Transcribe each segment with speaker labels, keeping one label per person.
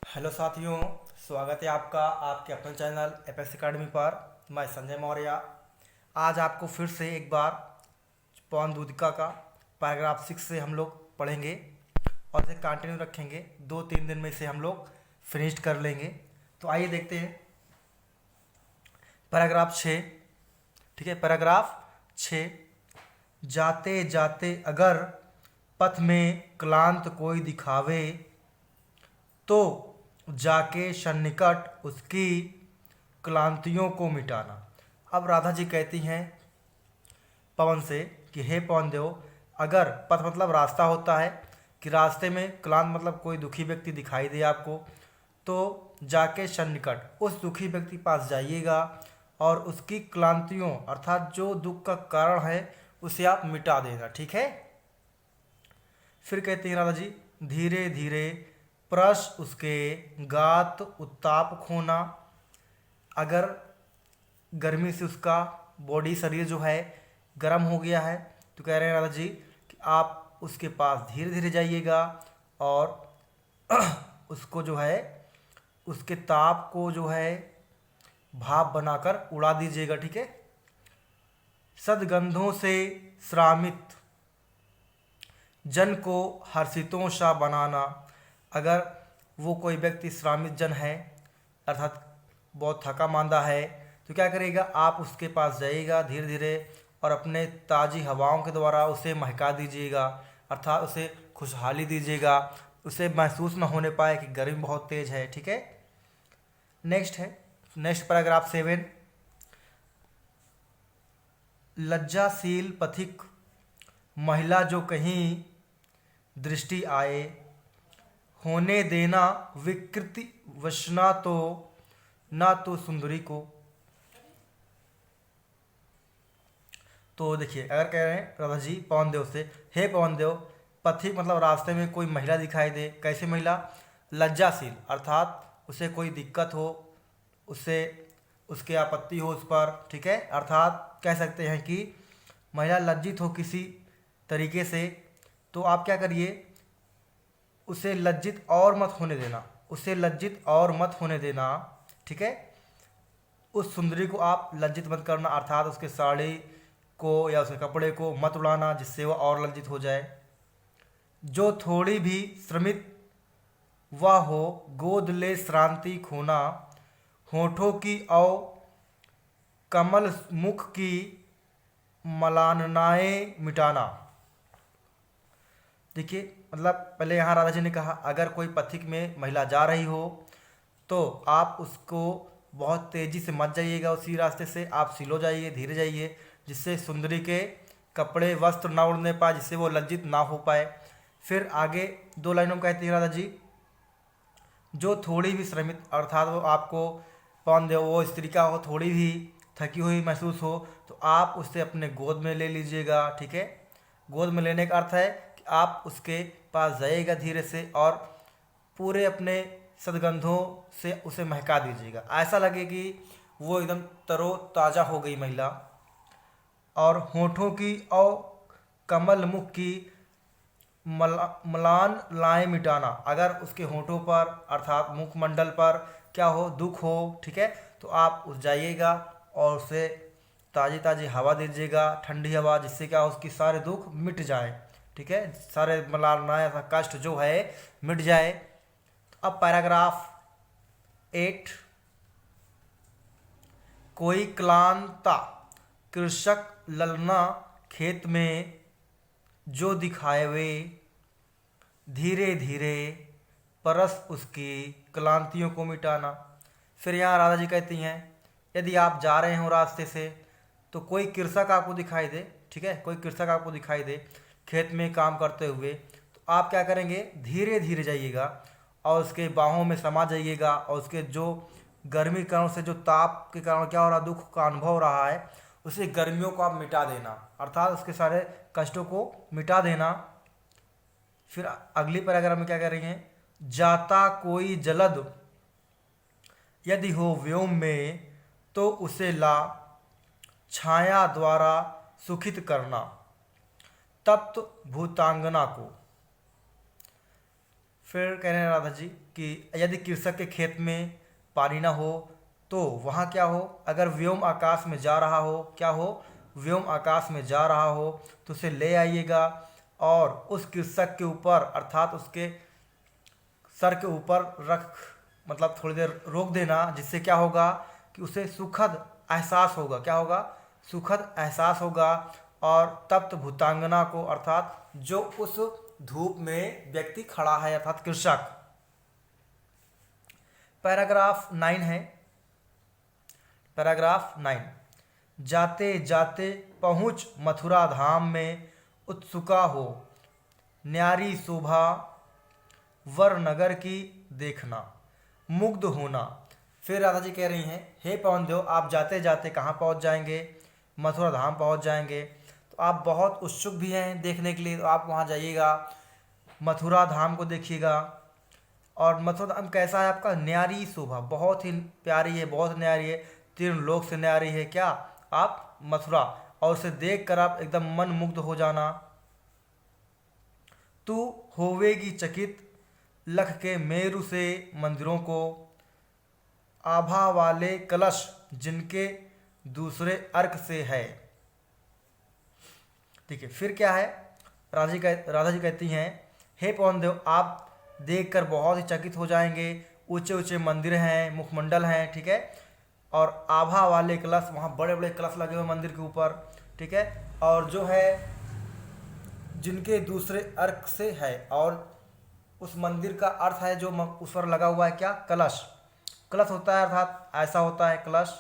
Speaker 1: Hello साथियों, स्वागत है आपका आपके अपने चैनल एपेक्स एकेडमी पर। मैं संजय मौर्य आज आपको फिर से एक बार पवन दूधिका का पैराग्राफ 6 से हम लोग पढ़ेंगे और इसे कंटिन्यू रखेंगे। 2-3 दिन में इसे हम लोग फिनिश्ड कर लेंगे। तो आइए देखते हैं पैराग्राफ 6। ठीक है, पैराग्राफ 6। जाते जाते अगर पथ में क्लांत कोई दिखावे, तो जाके सन्निकट उसकी क्लांतियों को मिटाना। अब राधा जी कहती हैं पवन से कि हे पवन देव, अगर पथ मतलब रास्ता होता है, कि रास्ते में क्लांत मतलब कोई दुखी व्यक्ति दिखाई दे आपको, तो जाके सन्निकट उस दुखी व्यक्ति के पास जाइएगा और उसकी क्लांतियों अर्थात जो दुख का कारण है उसे आप मिटा देना। ठीक है। फिर कहते हैं राधा जी, धीरे धीरे प्रश उसके गात उत्ताप खोना। अगर गर्मी से उसका बॉडी शरीर जो है गर्म हो गया है, तो कह रहे हैं राधा जी कि आप उसके पास धीरे धीरे जाइएगा और उसको जो है उसके ताप को जो है भाप बनाकर उड़ा दीजिएगा। ठीक है। सदगंधों से श्रामित जन को हर्षितों सा बनाना। अगर वो कोई व्यक्ति श्रामित जन है अर्थात बहुत थका मांदा है, तो क्या करेगा, आप उसके पास जाइएगा धीरे धीरे और अपने ताज़ी हवाओं के द्वारा उसे महका दीजिएगा, अर्थात उसे खुशहाली दीजिएगा, उसे महसूस न होने पाए कि गर्मी बहुत तेज़ है। ठीक है। Next paragraph 7। लज्जाशील पथिक महिला जो कहीं दृष्टि आए, होने देना विकृति वशना तो ना तो सुंदरी को। तो देखिए, अगर कह रहे हैं राधा जी पवन देव से, हे पवन देव, पथिक मतलब रास्ते में कोई महिला दिखाई दे। कैसी महिला? लज्जाशील अर्थात उसे कोई दिक्कत हो, उससे उसकी आपत्ति हो उस पर। ठीक है। अर्थात कह सकते हैं कि महिला लज्जित हो किसी तरीके से, तो आप क्या करिए, उसे लज्जित और मत होने देना, उसे लज्जित और मत होने देना। ठीक है। उस सुंदरी को आप लज्जित मत करना, अर्थात उसके साड़ी को या उसके कपड़े को मत उड़ाना जिससे वह और लज्जित हो जाए। जो थोड़ी भी श्रमित वह हो, गोद ले श्रांति खोना। होठों की और कमल मुख की मलाननाएं मिटाना। देखिए, मतलब पहले यहाँ राधा जी ने कहा अगर कोई पथिक में महिला जा रही हो तो आप उसको बहुत तेज़ी से मत जाइएगा, उसी रास्ते से आप स्लो जाइए, धीरे जाइए, जिससे सुंदरी के कपड़े वस्त्र ना उड़ने पाए, जिससे वो लज्जित ना हो पाए। फिर आगे 2 लाइनों में कहती है राधा जी, जो थोड़ी भी श्रमित अर्थात वो आपको पवन देव वो स्त्री का हो, थोड़ी भी थकी हुई महसूस हो, तो आप उससे अपने गोद में ले लीजिएगा। ठीक है। गोद में लेने का अर्थ है कि आप उसके पास जाइएगा धीरे से और पूरे अपने सदगंधों से उसे महका दीजिएगा, ऐसा लगे कि वो एकदम तरोताज़ा हो गई महिला। और होठों की और कमल मुख की मलान लाएं मिटाना। अगर उसके होठों पर अर्थात मुखमंडल पर क्या हो, दुख हो, ठीक है, तो आप उस जाइएगा और उसे ताज़ी ताज़ी हवा दीजिएगा, ठंडी हवा, जिससे क्या उसकी सारे दुख मिट जाएं। ठीक है, सारे मलानाएं कष्ट जो है मिट जाए। तो अब पैराग्राफ 8। कोई क्लांता कृषक ललना खेत में जो दिखाए वे, धीरे धीरे परस उसकी क्लांतियों को मिटाना। फिर यहाँ राधा जी कहती हैं, यदि आप जा रहे हो रास्ते से तो कोई कृषक आपको दिखाई दे, ठीक है, कोई कृषक आपको दिखाई दे खेत में काम करते हुए, तो आप क्या करेंगे, धीरे धीरे जाइएगा और उसके बाहों में समा जाइएगा और उसके जो गर्मी के कारण से जो ताप के कारण क्या हो रहा, दुख का अनुभव हो रहा है, उसे गर्मियों को आप मिटा देना, अर्थात उसके सारे कष्टों को मिटा देना। फिर अगली पैराग्राफ में क्या कह रही हैं, जाता कोई जलद यदि हो व्योम में, तो उसे ला छाया द्वारा सुखित करना तप्त भूतांगना को। फिर कह रहे हैं राधा जी कि यदि कृषक के खेत में पानी ना हो तो वहाँ क्या हो, अगर व्योम आकाश में जा रहा हो, क्या हो, व्योम आकाश में जा रहा हो तो उसे ले आइएगा और उस कृषक के ऊपर अर्थात उसके सर के ऊपर रख मतलब थोड़ी देर रोक देना, जिससे क्या होगा कि उसे सुखद एहसास होगा, क्या होगा, सुखद एहसास होगा। और तप्त भूतांगना को अर्थात जो उस धूप में व्यक्ति खड़ा है अर्थात कृषक। पैराग्राफ 9 है, पैराग्राफ 9, जाते जाते पहुँच मथुरा धाम में उत्सुका हो, न्यारी शोभा वर नगर की देखना, मुग्ध होना। फिर राधा जी कह रही हैं, हे पवन देव आप जाते जाते कहाँ पहुँच जाएंगे, मथुरा धाम पहुँच जाएंगे। तो आप बहुत उत्सुक भी हैं देखने के लिए, तो आप वहाँ जाइएगा, मथुरा धाम को देखिएगा। और मथुरा धाम कैसा है आपका, न्यारी शोभा, बहुत ही प्यारी है, बहुत न्यारी है, तीन लोक से न्यारी है क्या आप मथुरा, और उसे देख कर आप एकदम मन मुग्ध हो जाना। तू होवेगी चकित लख के मेरु से मंदिरों को, आभा वाले कलश जिनके दूसरे अर्क से है। ठीक है, फिर क्या है, राधा जी कहती हैं, हे पवन देव आप देखकर बहुत ही चकित हो जाएंगे, ऊंचे ऊंचे मंदिर हैं, मुखमंडल हैं, ठीक है, और आभा वाले कलश, वहाँ बड़े बड़े कलश लगे हुए मंदिर के ऊपर, ठीक है, और जो है जिनके दूसरे अर्क से है, और उस मंदिर का अर्थ है जो उस पर लगा हुआ है क्या, कलश। कलश होता है अर्थात ऐसा होता है कलश,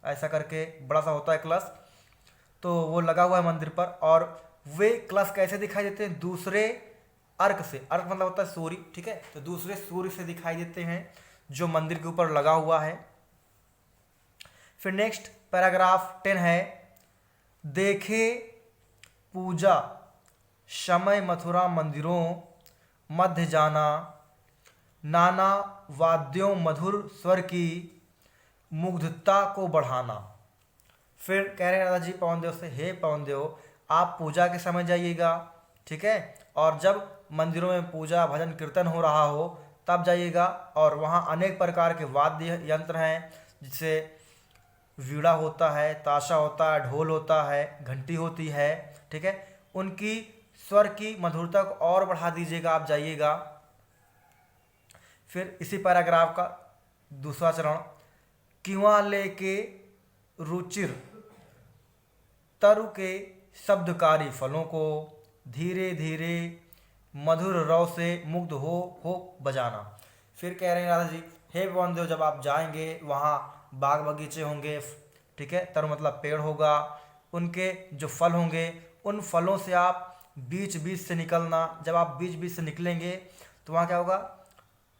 Speaker 1: ऐसा करके बड़ा सा होता है कलश, तो वो लगा हुआ है मंदिर पर। और वे कलश कैसे दिखाई देते हैं, दूसरे अर्क से, अर्क मतलब होता है सूर्य, ठीक है, तो दूसरे सूर्य से दिखाई देते हैं जो मंदिर के ऊपर लगा हुआ है। फिर नेक्स्ट पैराग्राफ 10 है, देखे पूजा समय मथुरा मंदिरों मध्य जाना, नाना वाद्यों मधुर स्वर की मुग्धता को बढ़ाना। फिर कह रहे हैं राधा जी पवन देव से, हे पवन देव आप पूजा के समय जाइएगा, ठीक है, और जब मंदिरों में पूजा भजन कीर्तन हो रहा हो तब जाइएगा, और वहाँ अनेक प्रकार के वाद्य यंत्र हैं, जिससे वीणा होता है, ताशा होता है, ढोल होता है, घंटी होती है, ठीक है, उनकी स्वर की मधुरता को और बढ़ा दीजिएगा, आप जाइएगा। फिर इसी पैराग्राफ का दूसरा चरण, किंवा लेके रुचिर तरु के शब्दकारी फलों को, धीरे धीरे मधुर रव से मुग्ध हो बजाना। फिर कह रहे हैं राधा जी, हे पवन देव जब आप जाएंगे वहाँ बाग बगीचे होंगे, ठीक है, तरु मतलब पेड़ होगा, उनके जो फल होंगे उन फलों से आप बीच बीच से निकलना। जब आप बीच बीच से निकलेंगे तो वहाँ क्या होगा,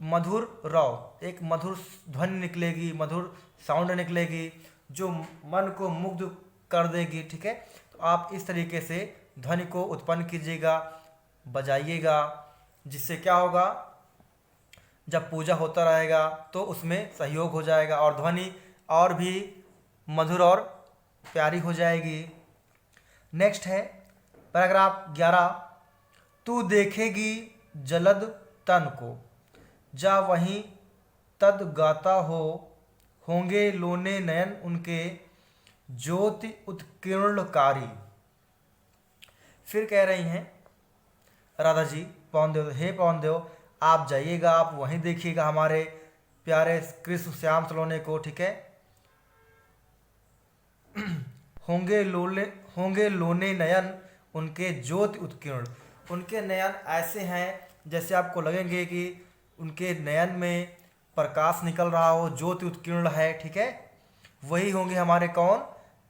Speaker 1: मधुर रव, एक मधुर ध्वनि निकलेगी, मधुर साउंड निकलेगी जो मन को मुग्ध कर देगी, ठीक है, तो आप इस तरीके से ध्वनि को उत्पन्न कीजिएगा, बजाइएगा, जिससे क्या होगा, जब पूजा होता रहेगा तो उसमें सहयोग हो जाएगा और ध्वनि और भी मधुर और प्यारी हो जाएगी। नेक्स्ट है पैराग्राफ 11, तू देखेगी जलद तन को, जा वहीं तद गाता हो, होंगे लोने नयन उनके ज्योति उत्कीर्णकारी। फिर कह रही हैं राधा जी पवन देव, हे पवन देव आप जाइएगा, आप वहीं देखिएगा हमारे प्यारे कृष्ण श्याम सलोने को, ठीक है, होंगे लोने नयन उनके ज्योति उत्कीर्ण, उनके नयन ऐसे हैं जैसे आपको लगेंगे कि उनके नयन में प्रकाश निकल रहा हो, ज्योति उत्कीर्ण है, ठीक है, वही होंगे हमारे कौन,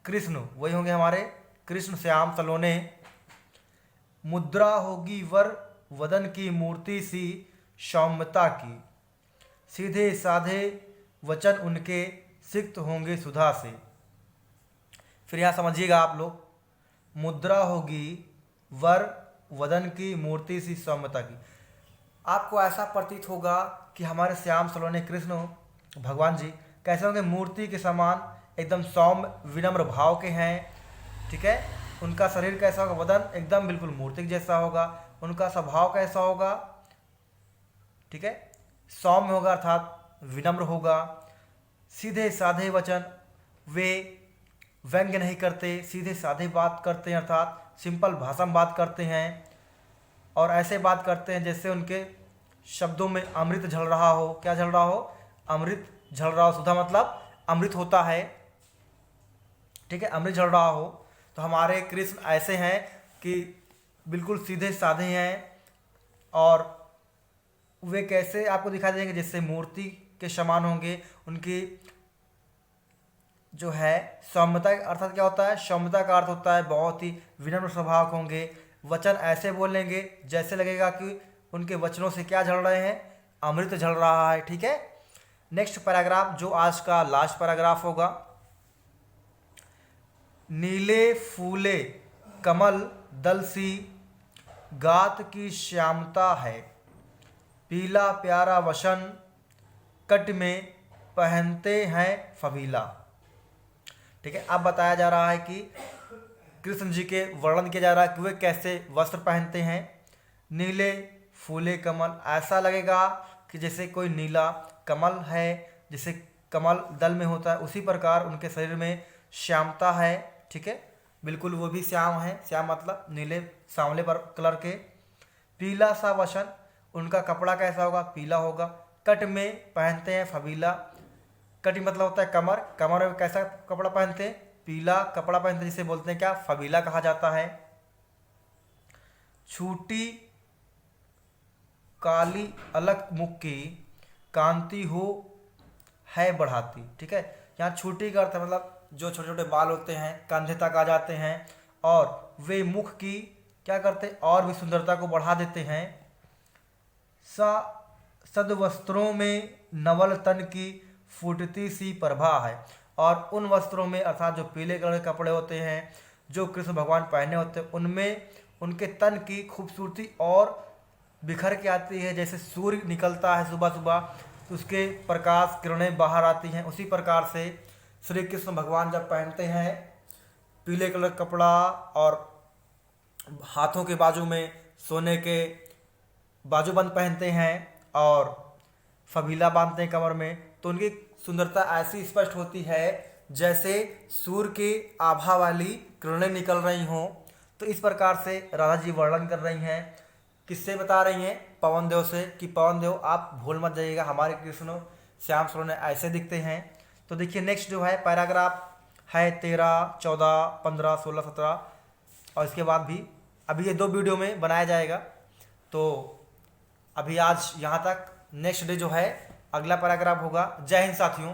Speaker 1: कृष्ण, वही होंगे हमारे कृष्ण श्याम सलोने। मुद्रा होगी वर वदन की मूर्ति सी सौम्यता की, सीधे साधे वचन उनके सिक्त होंगे सुधा से। फिर यहाँ समझिएगा आप लोग, मुद्रा होगी वर वदन की मूर्ति सी सौम्यता की, आपको ऐसा प्रतीत होगा कि हमारे श्याम सलोने कृष्ण भगवान जी कैसे होंगे, मूर्ति के समान एकदम सौम्य विनम्र भाव के हैं, ठीक है, उनका शरीर कैसा होगा, वदन एकदम बिल्कुल मूर्ति जैसा होगा, उनका स्वभाव कैसा होगा, ठीक है, सौम्य होगा अर्थात विनम्र होगा। सीधे साधे वचन, वे व्यंग्य नहीं करते, सीधे साधे बात करते हैं अर्थात सिंपल भाषा में बात करते हैं और ऐसे बात करते हैं जैसे उनके शब्दों में अमृत झल रहा हो। क्या झल रहा हो? अमृत झल रहा हो। सुधा मतलब अमृत होता है, ठीक है, अमृत झल रहा हो। तो हमारे कृष्ण ऐसे हैं कि बिल्कुल सीधे साधे हैं और वे कैसे आपको दिखाई देंगे, जैसे मूर्ति के समान होंगे। उनकी जो है सौम्यता अर्थात क्या होता है? सौम्यता का अर्थ होता है बहुत ही विनम्र स्वभाव के होंगे। वचन ऐसे बोलेंगे जैसे लगेगा कि उनके वचनों से क्या झल रहे हैं? अमृत झल रहा है, ठीक है। नेक्स्ट पैराग्राफ जो आज का लास्ट पैराग्राफ होगा। नीले फूले कमल दल सी, गात की श्यामता है, पीला प्यारा वसन, कट में पहनते हैं फबीला। ठीक है, अब बताया जा रहा है कि कृष्ण जी के वर्णन किया जा रहा है कि वे कैसे वस्त्र पहनते हैं। नीले फूले कमल, ऐसा लगेगा कि जैसे कोई नीला कमल है, जैसे कमल दल में होता है उसी प्रकार उनके शरीर में श्यामता है। ठीक है, बिल्कुल वो भी श्याम है, श्याम मतलब नीले सांवले पर कलर के। पीला सा वसन, उनका कपड़ा कैसा होगा? पीला होगा। कट में पहनते हैं फबीला, कट मतलब होता है कमर, कमर में कैसा कपड़ा पहनते हैं? पीला कपड़ा पहनते हैं, जिसे बोलते हैं क्या? फबीला कहा जाता है। छूटी काली अलग मुख की, कांति हो है बढ़ाती। ठीक है, यहाँ छूटी का अर्थ है मतलब जो छोटे छोटे बाल होते हैं कंधे तक आ जाते हैं और वे मुख की क्या करते हैं? और भी सुंदरता को बढ़ा देते हैं। सदवस्त्रों में नवल तन की फूटती सी प्रभा है, और उन वस्त्रों में अर्थात जो पीले कलर के कपड़े होते हैं जो कृष्ण भगवान पहने होते हैं उनमें उनके तन की खूबसूरती और बिखर के आती है। जैसे सूर्य निकलता है सुबह सुबह, उसके प्रकाश किरणें बाहर आती हैं, उसी प्रकार से श्री कृष्ण भगवान जब पहनते हैं पीले कलर का कपड़ा और हाथों के बाजू में सोने के बाजूबंद पहनते हैं और फबीला बांधते हैं कमर में, तो उनकी सुंदरता ऐसी स्पष्ट होती है जैसे सूर्य की आभा वाली किरणें निकल रही हों। तो इस प्रकार से राधा जी वर्णन कर रही हैं। किससे बता रही हैं? पवन देव से, कि पवन देव आप भूल मत जाइएगा, हमारे कृष्ण श्याम सलोने ऐसे दिखते हैं। तो देखिए नेक्स्ट जो है पैराग्राफ है 13, 14, 15, 16, 17 और इसके बाद भी अभी ये 2 वीडियो में बनाया जाएगा। तो अभी आज यहाँ तक, नेक्स्ट डे जो है अगला पैराग्राफ होगा। जय हिंद साथियों।